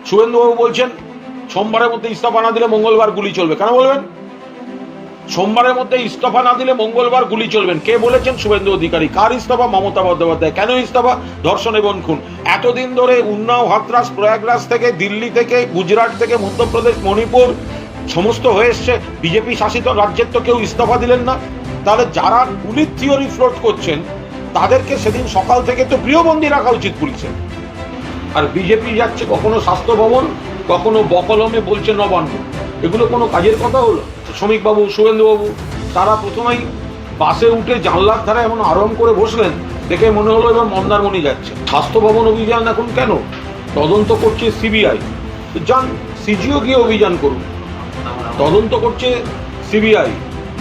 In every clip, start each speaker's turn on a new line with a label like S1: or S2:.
S1: শুভেন্দুবাবু বলছেন সোমবারের মধ্যে ইস্তফা না দিলে মঙ্গলবার গুলি চলবে। কেন বলবেন? সোমবারের মধ্যে ইস্তফা না দিলে মঙ্গলবার গুলি চলবেন। কে বলেছেন? শুভেন্দু অধিকারী। কার ইস্তফা? মমতা বন্দ্যোপাধ্যায়। কেন ইস্তফা? ধর্ষণ এবং খুন। এতদিন ধরে উন্নাও, হাথরাস, প্রয়াগরাজ থেকে, দিল্লি থেকে, গুজরাট থেকে, মধ্যপ্রদেশ, মণিপুর সমস্ত হয়ে এসছে। বিজেপি শাসিত রাজ্যের তো কেউ ইস্তফা দিলেন না। তাহলে যারা গুলির থিওরি ফ্লোট করছেন তাদেরকে সেদিন সকাল থেকে তো গৃহবন্দী রাখা উচিত পুলিশের। আর বিজেপি যাচ্ছে কখনো স্বাস্থ্য ভবন, কখনো বকলমে বলছে নবান্ন। এগুলো কোনো কাজের কথা হলো? শ্রমিকবাবু, শুভেন্দুবাবু তারা প্রথমেই বাসে উঠে জানলার ধারে এমন আরাম করে বসলেন, দেখে মনে হলো এবার মন্দারমণি যাচ্ছে। স্বাস্থ্য ভবন অভিযান এখন কেন? তদন্ত করছে সিবিআই। যান, সিজিও গিয়ে অভিযান করুন। তদন্ত করছে সিবিআই,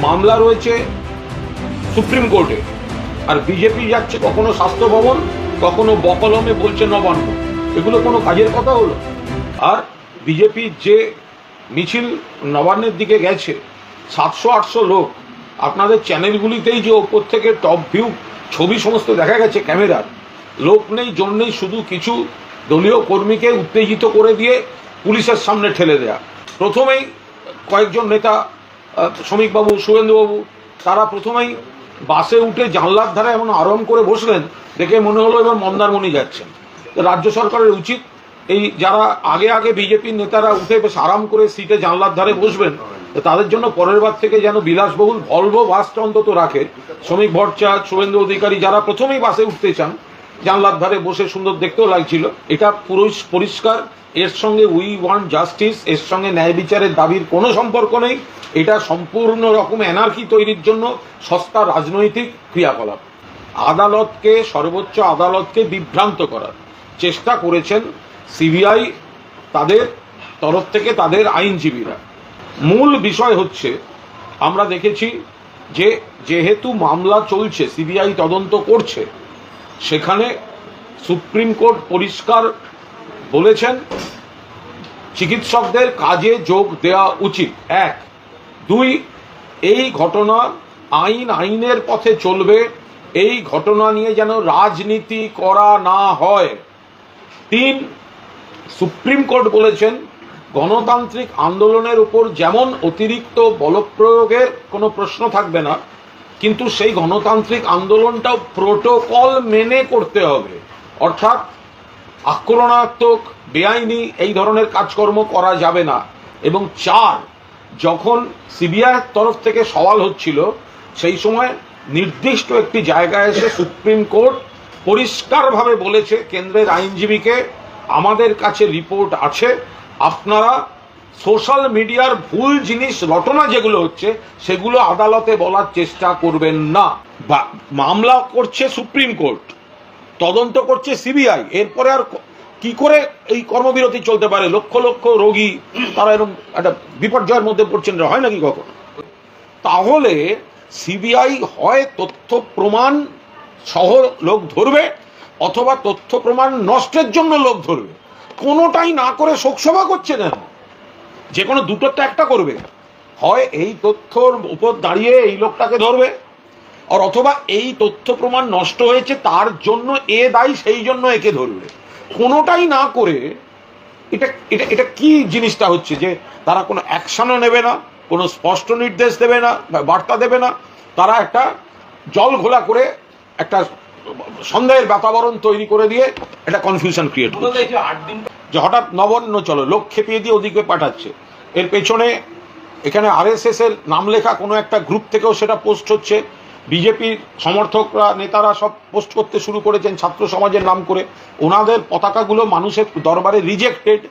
S1: মামলা রয়েছে সুপ্রিম কোর্টে। আর বিজেপি যাচ্ছে কখনো স্বাস্থ্য ভবন, কখনো বকলমে বলছে নবান্ন। এগুলো কোনো কাজের কথা হলো? আর বিজেপির যে মিছিল নবান্নের দিকে গেছে, 700-800 লোক, আপনাদের চ্যানেলগুলিতেই যে ওপর থেকে টপ ভিউ ছবি সমস্ত দেখা গেছে ক্যামেরার, লোক নেই, জন নেই, শুধু কিছু দলীয় কর্মীকে উত্তেজিত করে দিয়ে পুলিশের সামনে ঠেলে দেয়া। প্রথমেই কয়েকজন নেতা, শ্রমিকবাবু, শুভেন্দুবাবু তারা প্রথমেই বাসে উঠে জানলার ধারে এমন আরাম করে বসলেন, দেখে মনে হলো এবার মন্দারমণি যাচ্ছেন। রাজ্য সরকারের উচিত এই যারা আগে আগে বিজেপির নেতারা উঠে বেশ আরাম করে সিটে জানলার ধারে বসবেন, তাদের জন্য পরের বার থেকে যেন বিলাসবহুল ভলভো বাসটা অন্তত রাখে। শ্রমিক ভট্টাচার্য, শুভেন্দু অধিকারী যারা প্রথমেই বাসে উঠতে চান, জানলার ধারে বসে সুন্দর দেখতেও লাগছিল। এটা পুরো পরিষ্কার, এর সঙ্গে উই ওয়ান্ট জাস্টিস, এর সঙ্গে ন্যায় বিচারের দাবির কোনো সম্পর্ক নেই। এটা সম্পূর্ণ রকম এনার্কি তৈরির জন্য সস্তা রাজনৈতিক ক্রিয়াকলাপ। আদালতকে, সর্বোচ্চ আদালতকে বিভ্রান্ত করার চেষ্টা করেছেন সিবিআই, তাদের তরফ থেকে তাদের আইনজীবীরা। মূল বিষয় হচ্ছে, আমরা দেখেছি যে যেহেতু মামলা চলছে, সিবিআই তদন্ত করছে, সেখানে সুপ্রিম কোর্ট পরিষ্কার বলেছেন চিকিৎসকদের কাজে যোগ দেওয়া উচিত। 1, 2, এই ঘটনা আইনের পথে চলবে, এই ঘটনা নিয়ে যেন রাজনীতি করা না হয়। 3, সুপ্রিম কোর্ট বলেছেন গণতান্ত্রিক আন্দোলনের উপর যেমন অতিরিক্ত বলপ্রয়োগের কোনো প্রশ্ন থাকবে না, কিন্তু সেই গণতান্ত্রিক আন্দোলনটাও প্রোটোকল মেনে করতে হবে। অর্থাৎ আক্রমণাত্মক, বেআইনি এই ধরনের কাজকর্ম করা যাবে না। এবং 4, যখন সিবিআই তরফ থেকে সওয়াল হচ্ছিল, সেই সময় নির্দিষ্ট একটি জায়গায় এসে সুপ্রিম কোর্ট পরিষ্কারভাবে বলেছে কেন্দ্রের আইনজীবীকে, আমাদের কাছে রিপোর্ট আছে, আপনারা সোশ্যাল মিডিয়ার ভুল জিনিস, রটনা যেগুলো হচ্ছে সেগুলো আদালতে বলার চেষ্টা করবেন না। মামলা করছে সুপ্রিম কোর্ট, তদন্ত করছে সিবিআই। এরপরে আর কি করে এই কর্মবিরতি চলতে পারে? লক্ষ লক্ষ রোগী তারা এরকম একটা বিপর্যয়ের মধ্যে পড়ছেন, হয় নাকি কখনো? তাহলে সিবিআই হয় তথ্য প্রমাণ সহ লোক ধরবে, অথবা তথ্য প্রমাণ নষ্টের জন্য লোক ধরবে। কোনোটাই না করে শোকসভা করছে না। যে কোনো দুটোর তো একটা করবে, হয় এই তথ্যর উপর দাঁড়িয়ে এই লোকটাকে ধরবে, আর অথবা এই তথ্য প্রমাণ নষ্ট হয়েছে তার জন্য এ দায়ী, সেই জন্য একে ধরবে। কোনোটাই না করে এটা এটা এটা কি জিনিসটা হচ্ছে যে তারা কোনো অ্যাকশনও নেবে না, কোনো স্পষ্ট নির্দেশ দেবে না, বার্তা দেবে না। তারা একটা জল ঘোলা করে একটা সন্দেহের বাতাবরণ তৈরি করে দিয়ে একটা কনফিউশন ক্রিয়েট করছে। যে হঠাৎ নবান্ন চলো, লোক খেপিয়ে দিয়ে ওদিকে পাঠাচ্ছে। এর পেছনে এখানে আরএসএস এর নাম লেখা কোনো একটা গ্রুপ থেকেও সেটা পোস্ট হচ্ছে। বিজেপির সমর্থকরা, নেতারা সব পোস্ট করতে শুরু করেছেন ছাত্র সমাজের নাম করে। ওনাদের পতাকাগুলো মানুষের দরবারে রিজেক্টেড,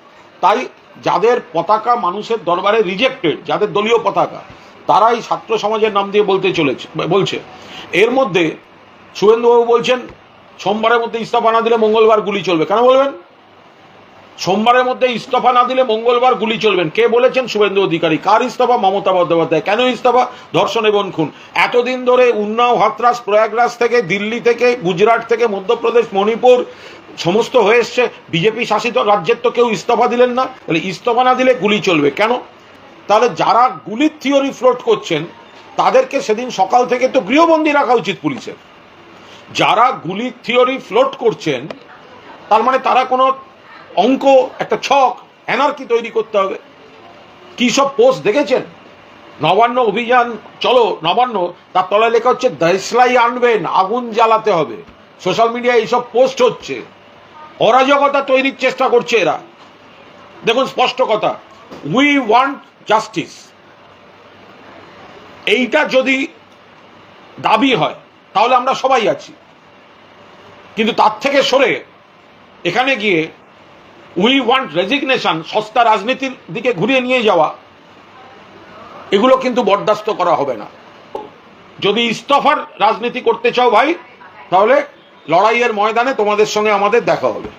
S1: তাই যাদের পতাকা মানুষের দরবারে রিজেক্টেড, যাদের দলীয় পতাকা, তারাই ছাত্র সমাজের নাম দিয়ে বলছে। এর মধ্যে শুভেন্দুবাবু বলছেন সোমবারের মধ্যে ইস্তফা না দিলে মঙ্গলবার গুলি চলবে। কেন বলবেন? সোমবারের মধ্যে ইস্তফা না দিলে মঙ্গলবার গুলি চলবেন। কে বলেছেন? শুভেন্দু অধিকারী। কার ইস্তফা? মমতা বন্দ্যোপাধ্যায়। কেন ইস্তফা? ধর্ষণ এবং খুন। এতদিন ধরে উন্নাও, হাথরাস, প্রয়াগরাজ থেকে, দিল্লি থেকে, গুজরাট থেকে, মধ্যপ্রদেশ, মণিপুর সমস্ত হয়ে এসছে। বিজেপি শাসিত রাজ্যের তো কেউ ইস্তফা দিলেন না। তাহলে ইস্তফা না দিলে গুলি চলবে কেন? তাহলে যারা গুলির থিওরি ফ্লোট করছেন তাদেরকে সেদিন সকাল থেকে তো গৃহবন্দী রাখা উচিত পুলিশের। যারা গুলির থিওরি ফ্লোট করছেন তার মানে তারা কোনো অঙ্ক, একটা ছক অ্যানার্কি তৈরি করতে হবে। কি সব পোস্ট দেখেছেন? নবান্ন অভিযান চলো নবান্ন, তার তলায় লেখা হচ্ছে দেশলাই আনবেন, আগুন জ্বালাতে হবে। সোশ্যাল মিডিয়ায় এইসব পোস্ট হচ্ছে, অরাজকতা তৈরির চেষ্টা করছে এরা। দেখুন স্পষ্ট কথা, উই ওয়ান্ট জাস্টিস, এইটা যদি দাবি হয় তাহলে আমরা সবাই আছি, কিন্তু তার থেকে সরে এখানে গিয়ে উই ওয়ান্ট রেজিগনেশন, সস্তা রাজনীতির দিকে ঘুরিয়ে নিয়ে যাওয়া, এগুলো কিন্তু বরদাস্ত করা হবে না। যদি ইস্তফার রাজনীতি করতে চাও ভাই, তাহলে লড়াইয়ের ময়দানে তোমাদের সঙ্গে আমাদের দেখা হবে।